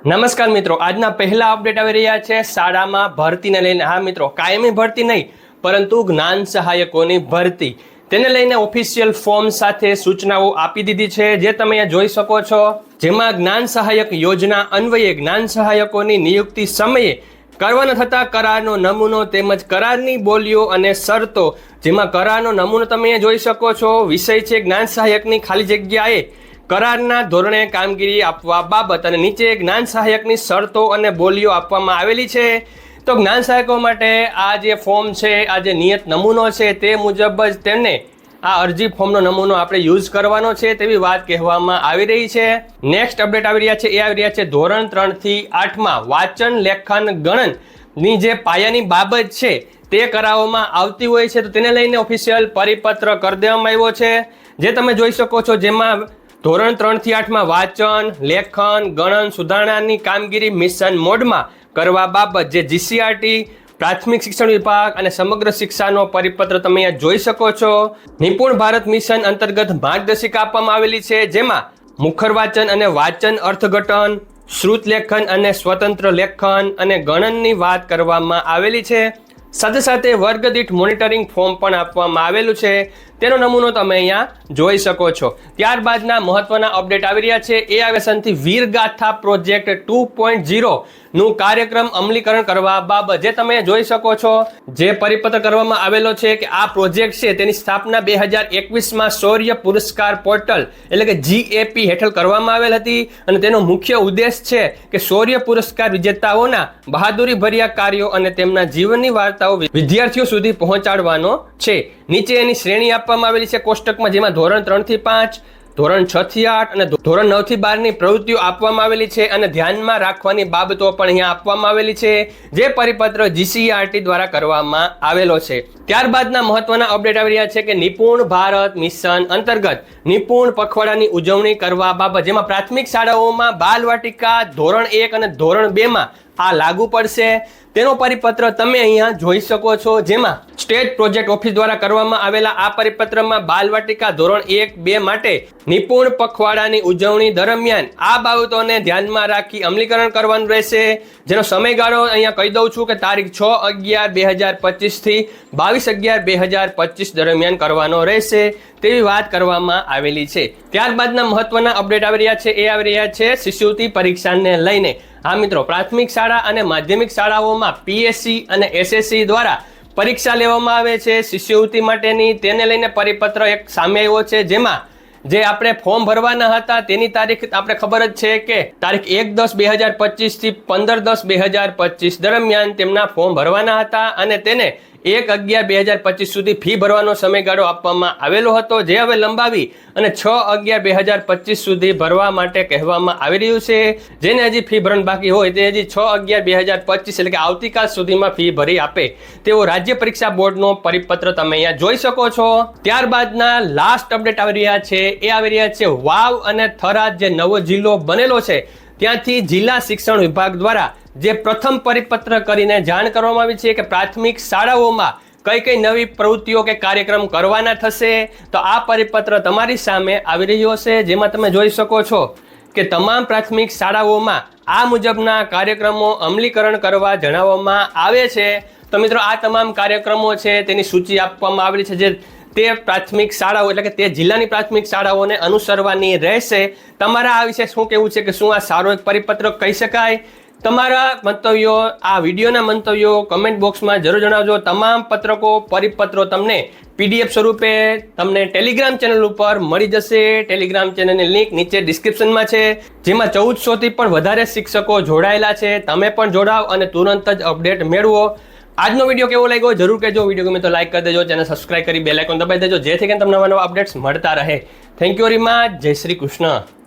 નમસ્કાર મિત્રો, આજના પહેલા અપડેટ આવી રહ્યા છે શાળામાં ભરતીને લઈને। હા મિત્રો, કાયમી ભરતી નહીં પરંતુ જ્ઞાન સહાયકોની ભરતી, તેને લઈને ઓફિશિયલ ફોર્મ સાથે સૂચનાઓ આપી દીધી છે, જે તમે અહીંયા જોઈ શકો છો। જેમાં જ્ઞાન સહાયક યોજના અન્વયે જ્ઞાન સહાયકોની નિયુક્તિ સમયે કરવાના થતા કરારનો નમૂનો તેમજ કરારની બોલીઓ અને શરતો, જેમાં કરારનો નમૂનો તમે અહીંયા જોઈ શકો છો। વિષય છે જ્ઞાન સહાયકની ખાલી જગ્યાએ કરારના ધોરણે કામગીરી આપવા બાબત, અને નીચે જ્ઞાન સહાયકની શરતો અને બોલીઓ આપવામાં આવેલી છે। તો જ્ઞાન સહાયકો માટે આ જે ફોર્મ છે, આ જે નિયત નમૂનો છે, તે મુજબ જ તેમને આ અરજી ફોર્મનો નમૂનો આપણે યુઝ કરવાનો છે તેવી વાત કહેવામાં આવી રહી છે। નેક્સ્ટ અપડેટ આવી રહ્યા છે, એ આવી રહ્યા છે ધોરણ 3 થી 8માં વાંચન લેખન ગણનની જે પાયાની બાબત છે તે કરાવવામાં આવતી હોય છે, તો તેને લઈને ઓફિશિયલ પરિપત્ર કરી દેવામાં આવ્યો છે, જે તમે જોઈ શકો છો। જેમાં ધોરણ 3 થી 8માં વાંચન લેખન ગણન સુધારણાની કામગીરી મિશન મોડમાં કરવા બાબત જે જીસીઆરટી પ્રાથમિક શિક્ષણ વિભાગ અને સમગ્ર શિક્ષાનો પરિપત્ર તમે અહીંયા જોઈ શકો છો। નિપુણ ભારત મિશન અંતર્ગત માર્ગદર્શિકા આપવામાં આવેલી છે, જેમાં મુખર વાંચન અને વાંચન અર્થઘટન, શ્રુત લેખન અને સ્વતંત્ર લેખન અને ગણનની વાત કરવામાં આવેલી છે। સાથે સાથે વર્ગ દીઠ મોનિટરિંગ ફોર્મ પણ આપવામાં આવેલું છે, તેનો નમૂનો તમે અહીંયા જોઈ શકો છો। ત્યારબાદના મહત્વના અપડેટ આવી રહ્યા છે, એ વ્યસનથી વીરગાથા પ્રોજેક્ટ 2.0 નું કાર્યક્રમ અમલીકરણ કરવા બાબત, જે તમે જોઈ શકો છો। જે પરિપત્ર કરવામાં આવેલો છે કે આ પ્રોજેક્ટ છે તેની સ્થાપના 2021માં શૌર્ય પુરસ્કાર પોર્ટલ એટલે કે જીએપી હેઠળ કરવામાં આવેલ હતી, અને તેનો મુખ્ય ઉદ્દેશ છે કે શૌર્ય પુરસ્કાર વિજેતાઓના બહાદુરી ભર્યા કાર્યો અને તેમના જીવનની વાર્તાઓ વિદ્યાર્થીઓ સુધી પહોંચાડવાનો છે। નીચે એની શ્રેણી આપવામાં આવેલી છે કોષ્ટકમાં, જેમાં ધોરણ 3 થી 5, ધોરણ 6 થી 8 અને ધોરણ 9 થી 12 ની પ્રવૃત્તિઓ આપવામાં આવેલી છે, અને ધ્યાનમાં રાખવાની બાબતો પણ અહીંયા આપવામાં આવેલી છે, જે પરિપત્ર જીસીઆરટી દ્વારા કરવામાં આવેલો છે। ત્યારબાદના મહત્વના અપડેટ આવી રહ્યા છે કે નિપુણ ભારત મિશન અંતર્ગત નિપુણ પખવાડાની ઉજવણી કરવા બાબત, જેમાં પ્રાથમિક શાળાઓમાં બાલવાટિકા ધોરણ 1 અને ધોરણ 2માં આ લાગુ પડશે, તેનો પરિપત્ર તમે અહીંયા જોઈ શકો છો। જેમાં સ્ટેટ પ્રોજેક્ટ ઓફિસ દ્વારા કરવામાં આવેલા આ પરિપત્રમાં બાલવાટિકા ધોરણ 1-2 માટે નિપુણ પખવાડાની ઉજવણી દરમિયાન આ બાબતોને ધ્યાનમાં રાખી અમલીકરણ કરવાનું રહેશે, જેનો સમયગાળો અહીંયા કહી દઉં છું કે તારીખ 6/11/2025 થી 22/11/2025 દરમિયાન કરવાનો રહેશે, તેવી વાત કરવામાં આવેલી છે। ત્યારબાદના મહત્વના અપડેટ આવી રહ્યા છે, એ આવી રહ્યા છે શિષ્યવૃત્તિ પરીક્ષાને લઈને। હા મિત્રો, પ્રાથમિક શાળા અને માધ્યમિક શાળાઓમાં પીએસસી અને એસએસસી દ્વારા પરીક્ષા લેવામાં આવે છે શિષ્યવૃત્તિ માટેની, તેને લઈને પરિપત્ર એક સામે આવ્યો છે, જેમાં જે આપણે ફોર્મ ભરવાના હતા તેની તારીખ આપણે ખબર જ છે કે તારીખ 1/10/2025 થી 15/10/2025 દરમિયાન તેમના ફોર્મ ભરવાના હતા, અને તેને 1/11/2025 સુધી ફી ભરવાનો સમયગાળો આપવામાં આવેલો હતો, જે હવે લંબાવી અને 6/11/2025 સુધી ભરવા માટે કહેવામાં આવી રહ્યું છે। જેને હજી ફી ભરણ બાકી હોય તે હજી 6/11/2025 એટલે કે આવતીકાલ સુધીમાં ફી ભરી આપે તેવો રાજ્ય પરીક્ષા બોર્ડનો પરિપત્ર તમે અહીંયા જોઈ શકો છો। ત્યારબાદના લાસ્ટ અપડેટ આવી રહ્યા છે, એ આવી રહ્યા છે વાવ અને થરાદ જે નવો જિલ્લો બનેલો છે ત્યાંથી જિલ્લા શિક્ષણ વિભાગ દ્વારા જે પ્રથમ પરિપત્ર કરીને જાણ કરવામાં આવી છે કે પ્રાથમિક શાળાઓમાં કઈ કઈ નવી પ્રવૃત્તિઓ કે કાર્યક્રમ કરવાના થશે, તો આ પરિપત્ર તમારી સામે આવી રહ્યો છે, જેમાં તમે જોઈ શકો છો કે તમામ પ્રાથમિક શાળાઓમાં આ મુજબના કાર્યક્રમો અમલીકરણ કરવા જણાવવામાં આવે છે। તો મિત્રો, આ તમામ કાર્યક્રમો છે તેની સૂચિ આપવામાં આવેલી છે, જે તે પ્રાથમિક શાળાઓ એટલે કે તે જિલ્લાની પ્રાથમિક શાળાઓને અનુસરવાની રહેશે। તમારા આ વિશે શું કહેવું છે, કે શું આ સારો એક પરિપત્ર કહી શકાય? તમારા મંતવ્યો, આ વિડીયોના મંતવ્યો કમેન્ટ બોક્સમાં જરૂર જણાવજો। તમામ પત્રકો પરિપત્રો તમને પીડીએફ સ્વરૂપે તમને ટેલિગ્રામ ચેનલ ઉપર મળી જશે। ટેલિગ્રામ ચેનલની લિંક નીચે ડિસ્ક્રિપ્શનમાં છે, જેમાં 1400 થી પણ વધારે શિક્ષકો જોડાયેલા છે, તમે પણ જોડાવ અને તુરંત જ અપડેટ મેળવો। આજનો વિડીયો કેવો લાગ્યો જરૂર કહેજો, વિડીયો ગમે તો લાઈક કરી દેજો, ચેનલ સબસ્ક્રાઇબ કરી બેલ આઇકોન દબાવી દેજો, જેથી કરીને તમને નવા નવા અપડેટ્સ મળતા રહે। થેન્ક યુ વેરી મચ, જય શ્રી કૃષ્ણ।